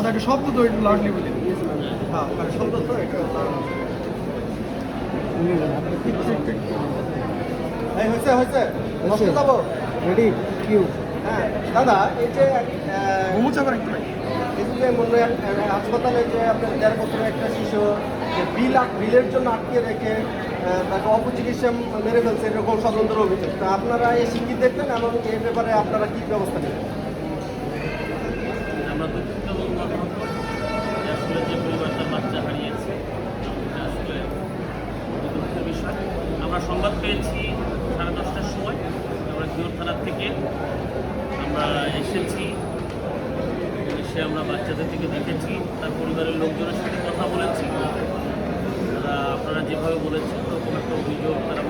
দাদা একটু শব্দ তো একটু লাউডলি বলি। হ্যাঁ মানে শব্দ তো একটু হয়েছে বসতে যাবো রেডি কিউ। হ্যাঁ দাদা এই যে এই যে মনে হাসপাতালে যে আপনার 1.5 বছরের একটা শিশু যে বিলের জন্য আটকে রেখে তাকে অপচিকিৎসা মেরে ফেলছে এরকম স্বতন্ত্র অভিযোগ, তা আপনারা এই শিক্ষিত দেখবেন এবং এই ব্যাপারে আপনারা কী ব্যবস্থা নেবেন? আমরা দুঃখিত আসলে যে পরিবারটার বাচ্চা হারিয়েছে এটা আসলে দুঃখের বিষয়। আমরা সংবাদ পেয়েছি 10:30টার সময়, আমরা কিওর থানার থেকে আমরা এসেছি, এসে আমরা বাচ্চাদের থেকে দেখেছি, তার পরিবারের লোকজনের সাথে কথা বলেছি। তারা আপনারা যেভাবে বলেছেন ওরকম একটা অভিযোগ তারা